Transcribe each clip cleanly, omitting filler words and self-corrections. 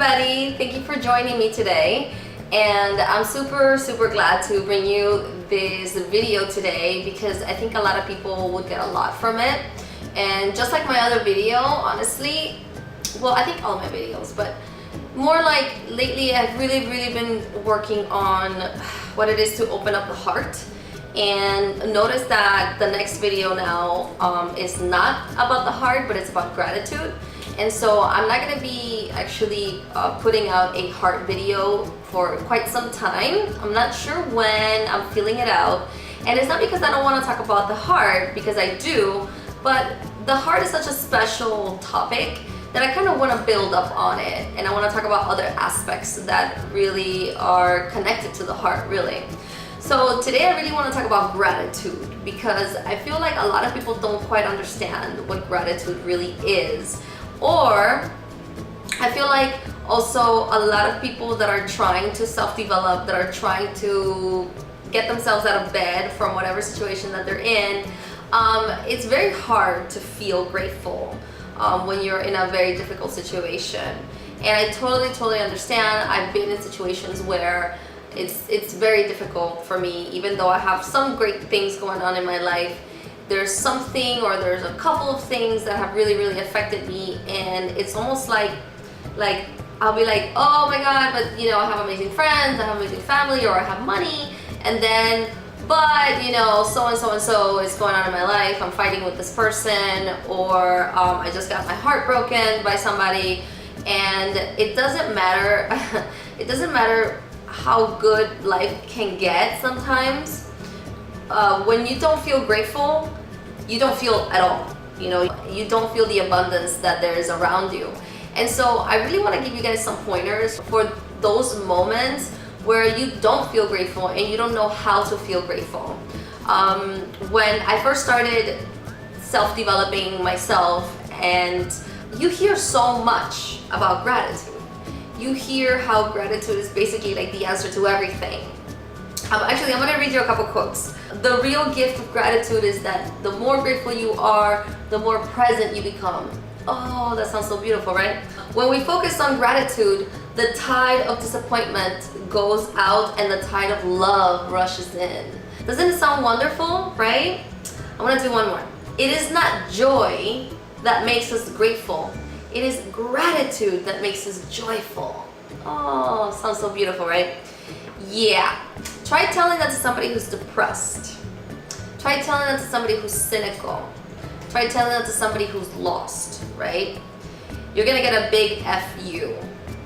everybody, thank you for joining me today, and I'm super glad to bring you this video today because I think a lot of people would get a lot from it. And just like my other video, honestly, well, I think all my videos, but more like lately I've really been working on what it is to open up the heart. And notice that the next video now is not about the heart, but it's about gratitude. And so I'm not going to be actually putting out a heart video for quite some time. I'm not sure when. I'm feeling it out. And it's not because I don't want to talk about the heart, because I do, but the heart is such a special topic that I kind of want to build up on it. And I want to talk about other aspects that really are connected to the heart, really. So today I really want to talk about gratitude, because I feel like a lot of people don't quite understand what gratitude really is. Or I feel like also a lot of people that are trying to self-develop, that are trying to get themselves out of bed from whatever situation that they're in, it's very hard to feel grateful when you're in a very difficult situation. And I totally understand. I've been in situations where it's very difficult for me, even though I have some great things going on in my life. There's something, or there's a couple of things that have really affected me, and it's almost like I'll be like, oh my god, but you know, I have amazing friends, I have amazing family, or I have money, and then but you know, so and so is going on in my life. I'm fighting with this person, or I just got my heart broken by somebody. And it doesn't matter it doesn't matter how good life can get sometimes. When you don't feel grateful, you don't feel at all. You know, you don't feel the abundance that there is around you. And so I really want to give you guys some pointers for those moments where you don't feel grateful and you don't know how to feel grateful. When I first started self-developing myself, and you hear so much about gratitude. You hear how gratitude is basically like the answer to everything. Actually, I'm going to read you a couple quotes. The real gift of gratitude is that the more grateful you are, the more present you become. Oh, that sounds so beautiful, right? When we focus on gratitude, the tide of disappointment goes out and the tide of love rushes in. Doesn't it sound wonderful, right? I want to do one more. It is not joy that makes us grateful. It is gratitude that makes us joyful. Oh, sounds so beautiful, right? Yeah. Try telling that to somebody who's depressed. Try telling that to somebody who's cynical. Try telling that to somebody who's lost, right? You're gonna get a big F you,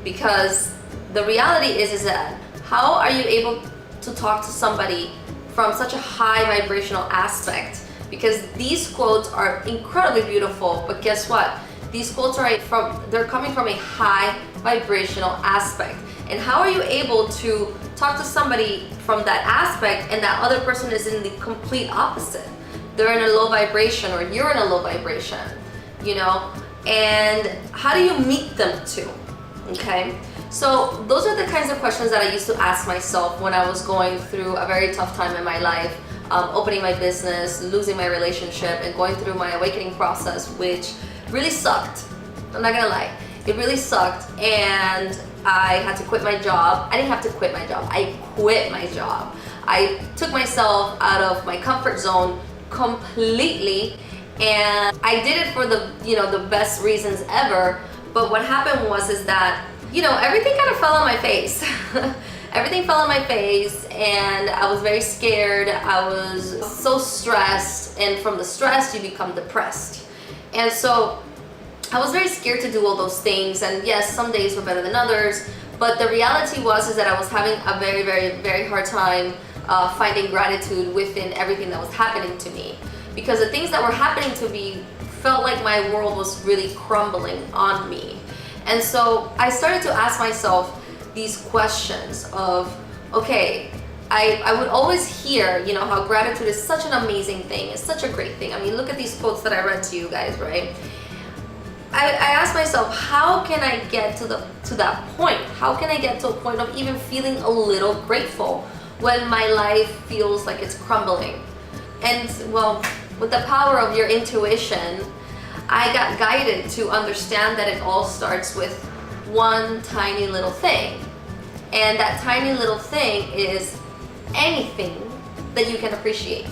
because the reality is that how are you able to talk to somebody from such a high vibrational aspect? Because these quotes are incredibly beautiful, but guess what? These quotes they're coming from a high vibrational aspect. And how are you able to talk to somebody from that aspect and that other person is in the complete opposite? They're in a low vibration, or you're in a low vibration, you know? And how do you meet them too? Okay? So those are the kinds of questions that I used to ask myself when I was going through a very tough time in my life, opening my business, losing my relationship, and going through my awakening process, which really sucked. I'm not gonna lie. It really sucked, and I had to quit my job. I didn't have to quit my job. I quit my job. I took myself out of my comfort zone completely, and I did it for the best reasons ever. But what happened was that everything kind of fell on my face. Everything fell on my face, and I was very scared. I was so stressed, and from the stress you become depressed. And so I was very scared to do all those things, and yes, some days were better than others, but the reality was that I was having a very hard time finding gratitude within everything that was happening to me, because the things that were happening to me felt like my world was really crumbling on me. And so I started to ask myself these questions of, okay, I would always hear, how gratitude is such an amazing thing, it's such a great thing. I mean, look at these quotes that I read to you guys, right? I asked myself, how can I get to that point? How can I get to a point of even feeling a little grateful when my life feels like it's crumbling? And well, with the power of your intuition, I got guided to understand that it all starts with one tiny little thing. And that tiny little thing is anything that you can appreciate.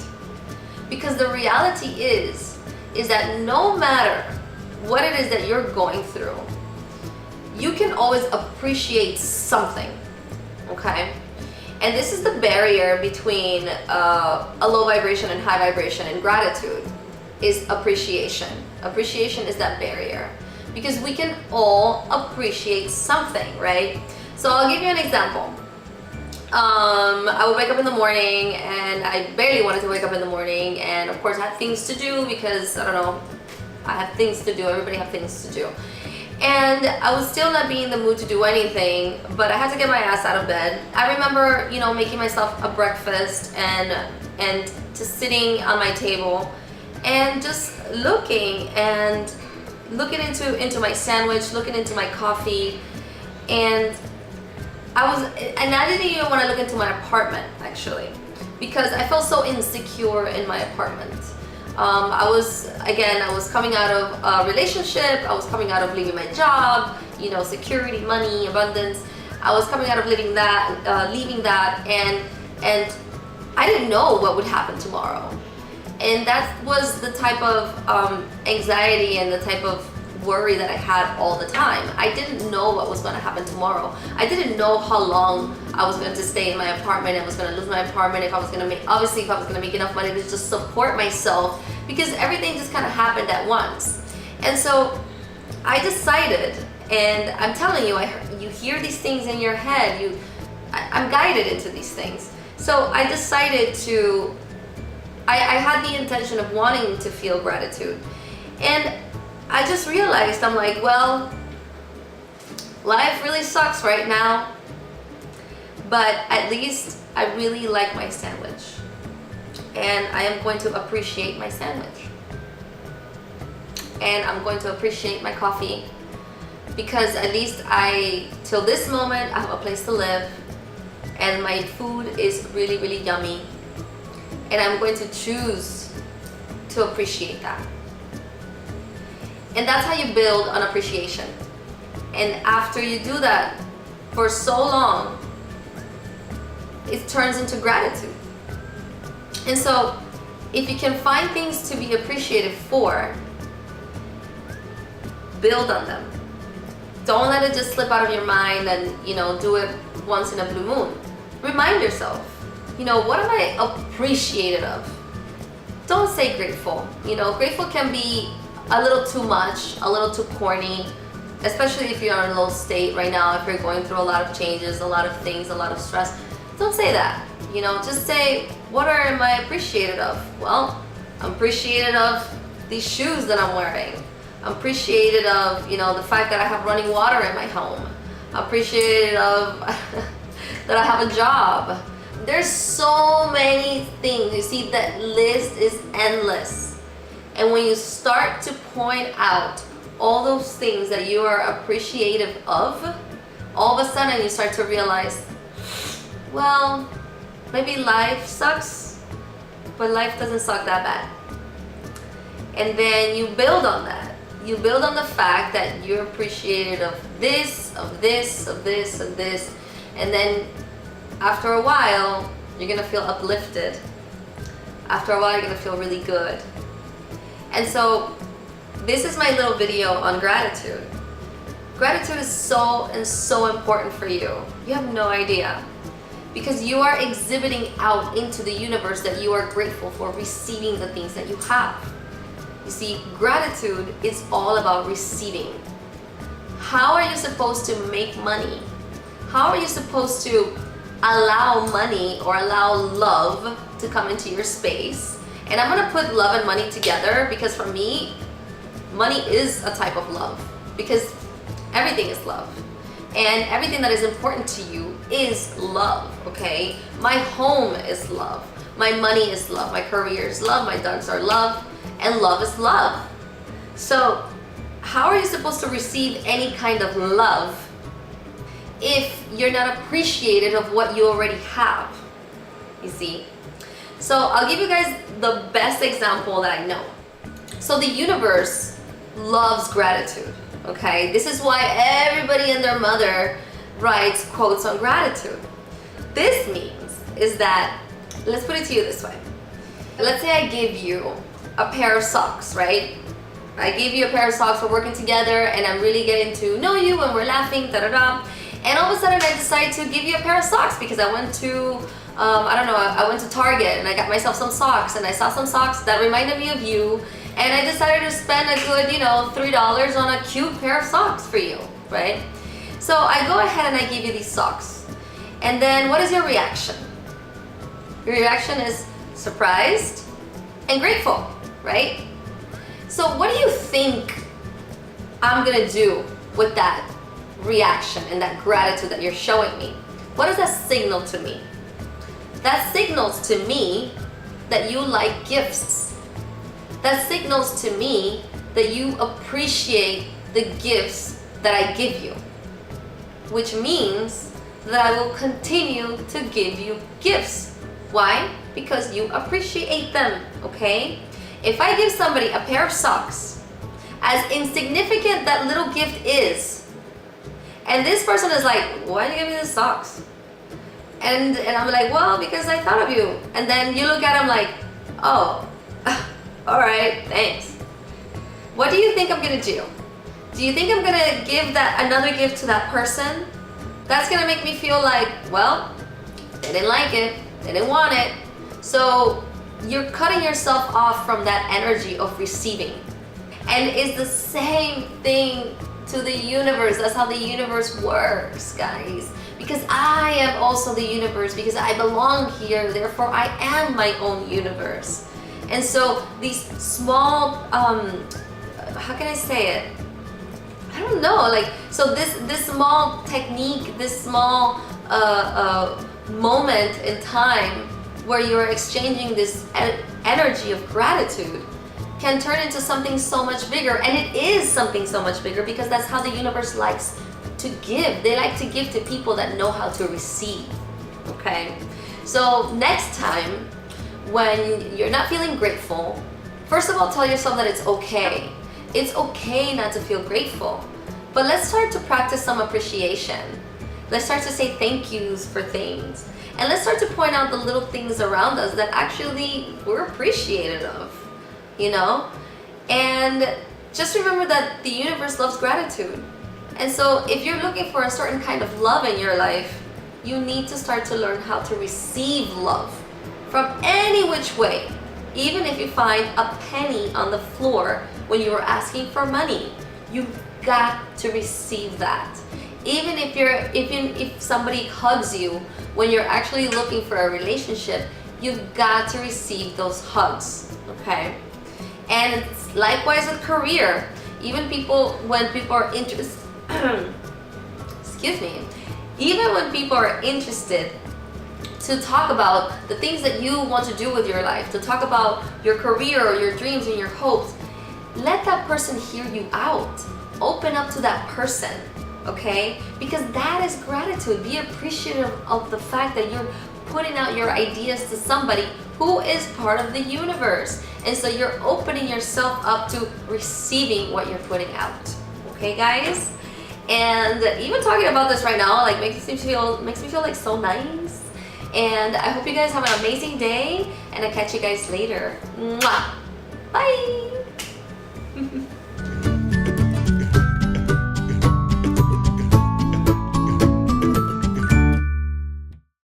Because the reality is that no matter what it is that you're going through, you can always appreciate something, okay? And this is the barrier between a low vibration and high vibration and gratitude, is appreciation. Appreciation is that barrier, because we can all appreciate something, right? So I'll give you an example. I would wake up in the morning, and I barely wanted to wake up in the morning, and of course I had things to do because, I don't know, I have things to do, everybody have things to do. And I was still not being in the mood to do anything, but I had to get my ass out of bed. I remember, you know, making myself a breakfast and just sitting on my table and just looking into my sandwich, looking into my coffee, and I didn't even want to look into my apartment, actually, because I felt so insecure in my apartment. I was coming out of a relationship, I was coming out of leaving my job, you know, security, money, abundance. I was coming out of leaving that, and I didn't know what would happen tomorrow. And that was the type of anxiety and the type of worry that I had all the time. I didn't know what was going to happen tomorrow. I didn't know how long I was going to stay in my apartment. I was going to lose my apartment, if I was going to make enough money to just support myself, because everything just kind of happened at once. And so I decided, and I'm telling you, you hear these things in your head, I'm guided into these things. So I decided I had the intention of wanting to feel gratitude. And I just realized, I'm like, well, life really sucks right now, but at least I really like my sandwich, and I am going to appreciate my sandwich, and I'm going to appreciate my coffee, because at least till this moment, I have a place to live, and my food is really, really yummy, and I'm going to choose to appreciate that. And that's how you build on appreciation. And after you do that for so long, it turns into gratitude. And so if you can find things to be appreciated for, build on them. Don't let it just slip out of your mind and, you know, do it once in a blue moon. Remind yourself, you know, what am I appreciated of? Don't say grateful. You know, grateful can be a little too much, a little too corny, especially if you're in a low state right now, if you're going through a lot of changes, a lot of things, a lot of stress. Don't say that. You know, just say, what am I appreciated of? Well, I'm appreciated of these shoes that I'm wearing. I'm appreciated of, you know, the fact that I have running water in my home. I'm appreciated of that I have a job. There's so many things. You see, that list is endless. And when you start to point out all those things that you are appreciative of, all of a sudden you start to realize, well, maybe life sucks, but life doesn't suck that bad. And then you build on that. You build on the fact that you're appreciated of this, of this, of this, of this. And then after a while, you're gonna feel uplifted. After a while, you're gonna feel really good. And so this is my little video on gratitude. Gratitude is so important for you. You have no idea. Because you are exhibiting out into the universe that you are grateful for receiving the things that you have. You see, gratitude is all about receiving. How are you supposed to make money? How are you supposed to allow money or allow love to come into your space? And I'm gonna put love and money together, because for me, money is a type of love, because everything is love. And everything that is important to you is love, okay? My home is love. My money is love. My career is love. My dogs are love. And love is love. So how are you supposed to receive any kind of love if you're not appreciated of what you already have? You see? So I'll give you guys the best example that I know. So the universe loves gratitude. Okay, this is why everybody and their mother writes quotes on gratitude. This means is that, let's put it to you this way. Let's say I give you a pair of socks, right? I give you a pair of socks, we're working together and I'm really getting to know you and we're laughing, da-da-da. And all of a sudden I decide to give you a pair of socks because I went to, I went to Target and I got myself some socks and I saw some socks that reminded me of you and I decided to spend a good, $3 on a cute pair of socks for you, right? So I go ahead and I give you these socks. And then what is your reaction? Your reaction is surprised and grateful, right? So what do you think I'm gonna do with that reaction and that gratitude that you're showing me? What does that signal to me? That signals to me that you like gifts. That signals to me that you appreciate the gifts that I give you, which means that I will continue to give you gifts. Why? Because you appreciate them, okay? If I give somebody a pair of socks, as insignificant that little gift is, and this person is like, why did you give me the socks? And I'm like, well, because I thought of you. And then you look at him like, oh, all right, thanks. What do you think I'm gonna do? Do you think I'm gonna give that another gift to that person? That's gonna make me feel like, well, they didn't like it, they didn't want it. So you're cutting yourself off from that energy of receiving. And it's the same thing to the universe. That's how the universe works, guys. Because I am also the universe, because I belong here, therefore I am my own universe. And so these small, how can I say it? I don't know, like, so this small technique, this small moment in time where you're exchanging this energy of gratitude can turn into something so much bigger. And it is something so much bigger because that's how the universe likes to give. They like to give to people that know how to receive, okay? So next time when you're not feeling grateful, first of all, tell yourself that it's okay. It's okay not to feel grateful. But let's start to practice some appreciation. Let's start to say thank yous for things. And let's start to point out the little things around us that actually we're appreciated of, And just remember that the universe loves gratitude. And so if you're looking for a certain kind of love in your life, you need to start to learn how to receive love from any which way. Even if you find a penny on the floor when you were asking for money, you've got to receive that. Even if somebody hugs you when you're actually looking for a relationship, you've got to receive those hugs, okay? And it's likewise with career. Even when people are interested, excuse me, even when people are interested to talk about the things that you want to do with your life, to talk about your career or your dreams and your hopes, let that person hear you out. Open up to that person, okay? Because that is gratitude. Be appreciative of the fact that you're putting out your ideas to somebody who is part of the universe. And so you're opening yourself up to receiving what you're putting out. Okay, guys? And even talking about this right now, like, makes me feel like so nice. And I hope you guys have an amazing day, and I'll catch you guys later. Mwah! Bye!